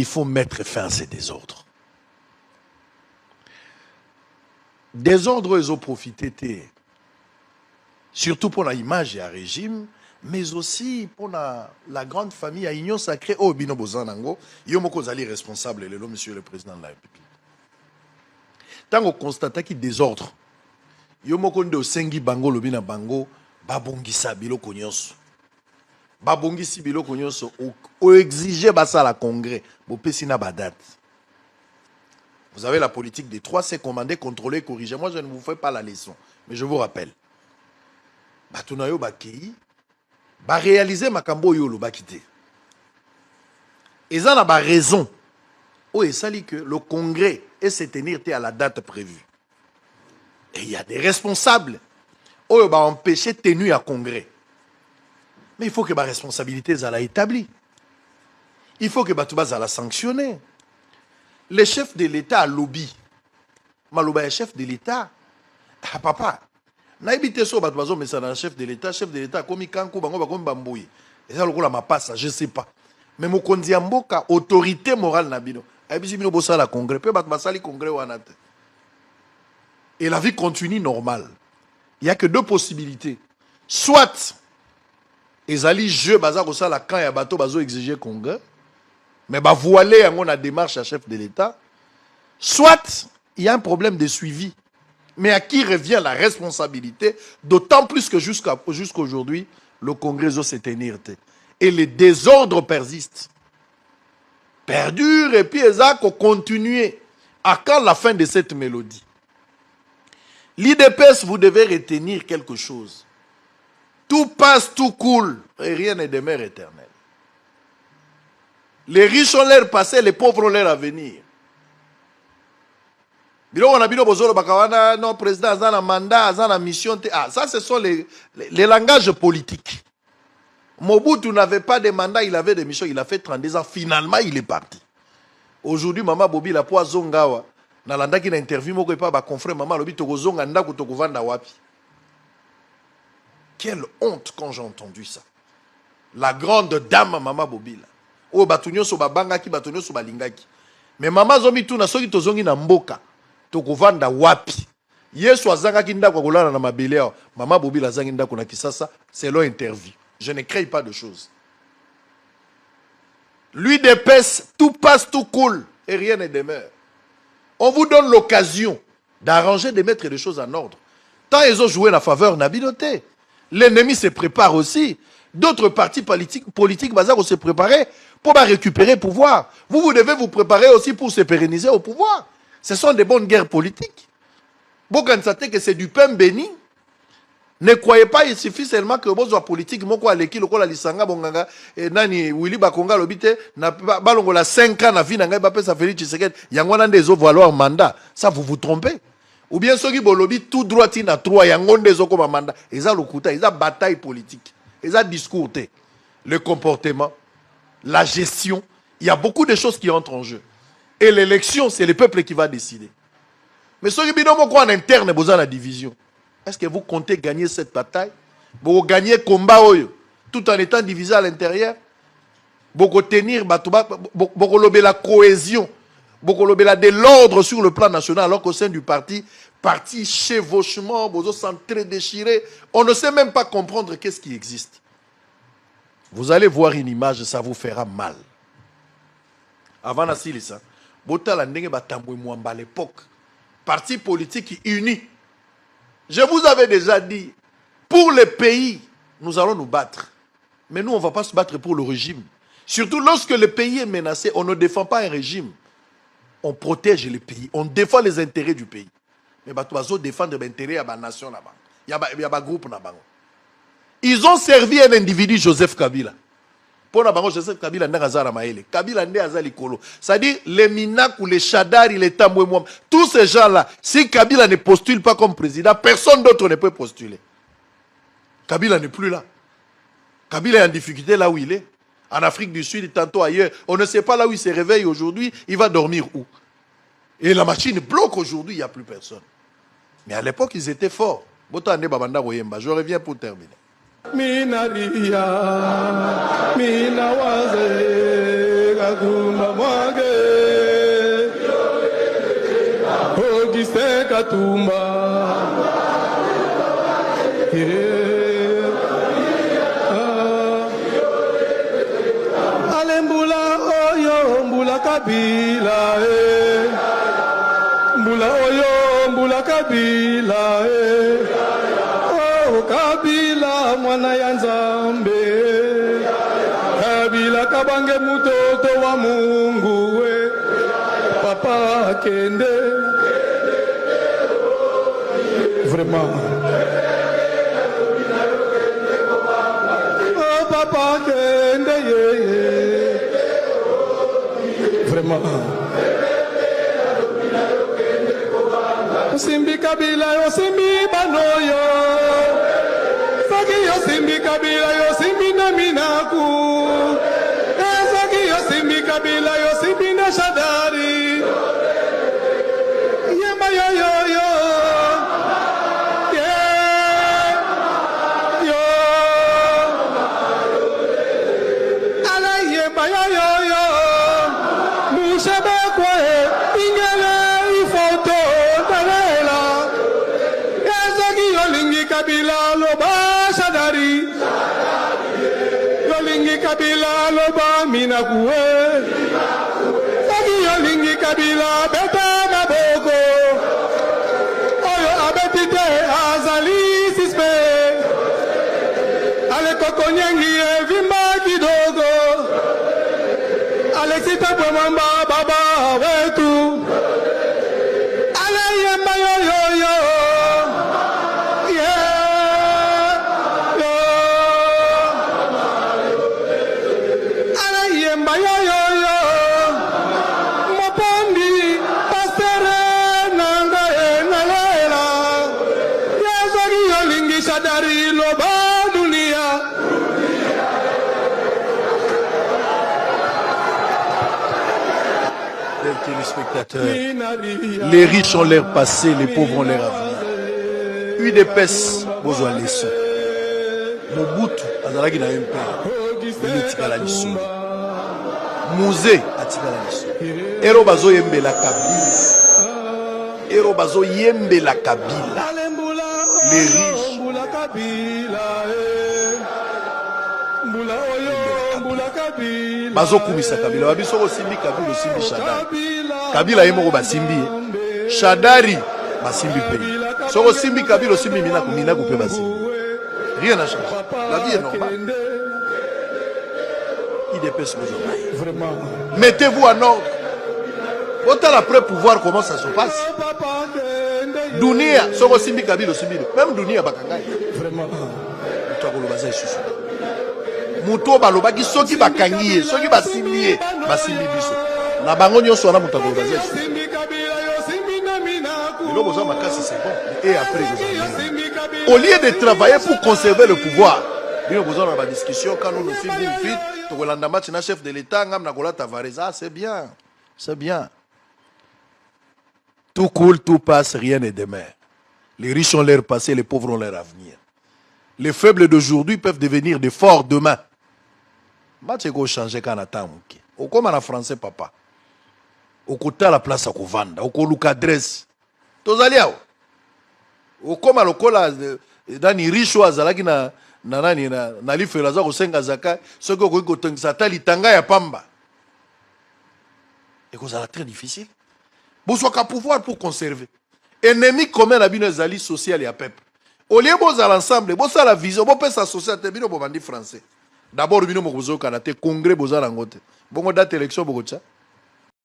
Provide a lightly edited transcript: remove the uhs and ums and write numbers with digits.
il faut mettre fin à ces désordres. Désordres, ils ont profité, surtout pour l'image et le régime, mais aussi pour la grande famille à Union Sacrée, au Bino Bozanango, Yomoko Zali responsable, monsieur le président de la République. Tant qu'on constate qu'il y a désordre, Yomoko Nde Sengi Bango, Lobina Bango, Babongisa Biloko Nyonso. Babongisi Biloko Nyonso, ou exiger Bassa la Congrès, Bopesina Badat. Vous avez la politique des 3, c'est commander, contrôler, corriger. Moi, je ne vous fais pas la leçon, mais je vous rappelle. Batunayo Bakei, ba réaliser Makambo Yolo Bakite. Et ça n'a pas raison. Oh, et ça dit que le Congrès est se tenir à la date prévue. Et il y a des responsables. Oh, bah empêcher tenue à Congrès. Mais il faut que ma responsabilité soit établie. Il faut que Batouba soit sanctionné. Le chef de l'État a lobby. Malouba est chef de l'État. Ah papa. Naibite so Batoubazo mais ça dans chef de l'État comme Kankou bango comme Bambouye. Et ça le coup la ma passe, je sais pas. Mais mon kondi amboka autorité morale nabino. Aibisi bino bossa la congrès, peut Batouba sali congrès wanate. Et la vie continue normale. Il n'y a que deux possibilités. Soit ezali jeu baza ko sala quand ya bateau bazo exiger congrès. Mais bah voiler on a démarche à chef de l'État. Soit il y a un problème de suivi. Mais à qui revient la responsabilité? D'autant plus que jusqu'aujourd'hui, le Congrès s'est tenir. Et les désordres persistent. Perdurent et puis ils ont continué. À quand la fin de cette mélodie? L'IDPS, vous devez retenir quelque chose. Tout passe, tout coule, et rien ne demeure éternel. Les riches ont l'air passé, les pauvres ont l'air à venir. Non, président, a mandat, a mission. Ah, ça, ce sont les langages politiques. Mobutu n'avait pas de mandat, il avait des missions, il a fait 32 ans. Finalement, il est parti. Aujourd'hui, Maman Bobi, la poa Zongawa, dans l'anda qui n'a interview, moi, pas confrère, Maman Lobi, Toko Zonga, Ndaku, Toko Vanda Wapi. Quelle honte quand j'ai entendu ça. La grande dame, Maman Bobi, là. Oh, Batunyo so Babangaki, Batunyo so Balingaki. Mais Maman Zomi, tout n'a soki tozongi na mboka. Tokovanda wapi. Yesu azangaki ndako kolala na mabele. Maman Bobi la zangi ndako na Kisasa, c'est leur interview. Je ne crée pas de choses. Lui d'épaisse, tout passe, tout coule et rien ne demeure. On vous donne l'occasion d'arranger, de mettre les choses en ordre. Tant ils ont joué la faveur, Nabinoté. L'ennemi se prépare aussi. D'autres partis politiques vont se préparer pour récupérer le pouvoir. Vous devez vous préparer aussi pour se pérenniser au pouvoir. Ce sont des bonnes guerres politiques. Vous pensez que c'est du pain béni. Ne croyez pas il suffit seulement que vous soyez politique. Moi, quoi, l'équipe, quoi, la lisanga, bonganga, et nani, Willy Bakonga, l'obité, n'a pas, balongo la 5 ans, na vie, n'a pas ça Félix Tshisekedi, yangwana des autres valoir mandat. Ça, vous vous trompez. Ou bien ceux qui bolobi tout droit, il a 3, yangon des autres comme mandat. Ils ont le coup, ils ont bataille politique. Ils ont discours, le comportement, la gestion. Il y a beaucoup de choses qui entrent en jeu. Et l'élection, c'est le peuple qui va décider. Mais ceux qui bidon en interne, vous avez la division. Est-ce que vous comptez gagner cette bataille? Vous gagner le combat tout en étant divisé à l'intérieur? Vous tenir la cohésion, vous de l'ordre sur le plan national, alors qu'au sein du parti chevauchement, vous centré déchiré. On ne sait même pas comprendre qu'est-ce qui existe. Vous allez voir une image, ça vous fera mal. Avant la Silisa, à l'époque, parti politique uni. Je vous avais déjà dit, pour le pays, nous allons nous battre. Mais nous, on ne va pas se battre pour le régime. Surtout lorsque le pays est menacé, on ne défend pas un régime. On protège le pays, on défend les intérêts du pays. Mais on défend les intérêts de la nation là-bas. Il y a un groupe là-bas. Ils ont servi un individu, Joseph Kabila. Pour la Joseph Kabila Ndazara Maele. Kabila Ndazali Kolo. C'est-à-dire les Minak ou les Chadari, les Tambouemouam. Tous ces gens-là, si Kabila ne postule pas comme président, personne d'autre ne peut postuler. Kabila n'est plus là. Kabila est en difficulté là où il est. En Afrique du Sud, tantôt ailleurs. On ne sait pas là où il se réveille aujourd'hui. Il va dormir où? Et la machine bloque aujourd'hui, il n'y a plus personne. Mais à l'époque, ils étaient forts. Je reviens pour terminer. Mina ria, mina waze, Katumba Mwage Augustin Katumba Alembula oyo mbula Kabila mbula oyo mbula Kabila oh Kabila mwana ya Nzambe Kabila kabange mutoto wa Mungu we papa kende vraiment oh papa kende vraiment Simbi Kabila yo simbi banoyo Saki yo simbi Kabila yo simbi na minaku Saki yo simbi Kabila yo simbi na Shadari Yemba yo yo yo Yeah Yo Ala yemba yo yo yo Mushebe kwe ingele ifoto Kabila loba Shadari Yolingi Kabila loba Minakuwe Sagi yolingi Kabila beta maboko Oyo abetite azali sispe Ale koko nyengi vimba kidogo Alexita Pwemamba baba wetu Ale yemba yo yo yo Les riches ont leur passé, les pauvres ont leur avenir. UDPS, besoin de leçons. Mobutu, azalaki na MP, il tika la leçon. Musée, atika la leçon. Ero bazo yembe la Kabila. Ero bazo yembe la Kabila. Les riches. Bazo kumisa Kabila. Wabiso simbi Kabila, simbi Shadari. Kabila yemoko basimbi. Shadari basimbi pe. Soko simbi Kabila, simbi mina coupe basimbi. Rien n'a changé. La vie est normale. Il dépêche vraiment. Mettez-vous en ordre. Autant après pouvoir, comment ça se passe? Dunia, soko simbi Kabila, simbi. Même Dunia bakangai. Vraiment. Muto balobaki soki bakangiye soki basimbiye basimbi biso na bango nyonso wana muto akolobaza ilo boza makasi c'est bon et après au lieu de travailler pour conserver le pouvoir bino boza na ba discussion quand nous filmons vite to kolanda match na chef de l'état ngam na kola Tavareza c'est bien tout coule tout passe rien n'est demain les riches ont leur passé les pauvres ont leur avenir les faibles d'aujourd'hui peuvent devenir des forts demain. Match est changer quand on attend. Au comme en français, papa. Au côté à la place à Kovanda. Au côté adresse. Tous allez au comme à l'okola dans les riches ou azalaki na life laza ko senga zaka ce que ko tongisa tali tanga ya pamba. Et que ça très difficile. Besoin qu'à pouvoir pour conserver. Ennemi commun la bino zali social et peuple. Au lieu de l'ensemble, de la vision, de la société, de français. D'abord, nous avons un congrès, nous avons une date d'élection.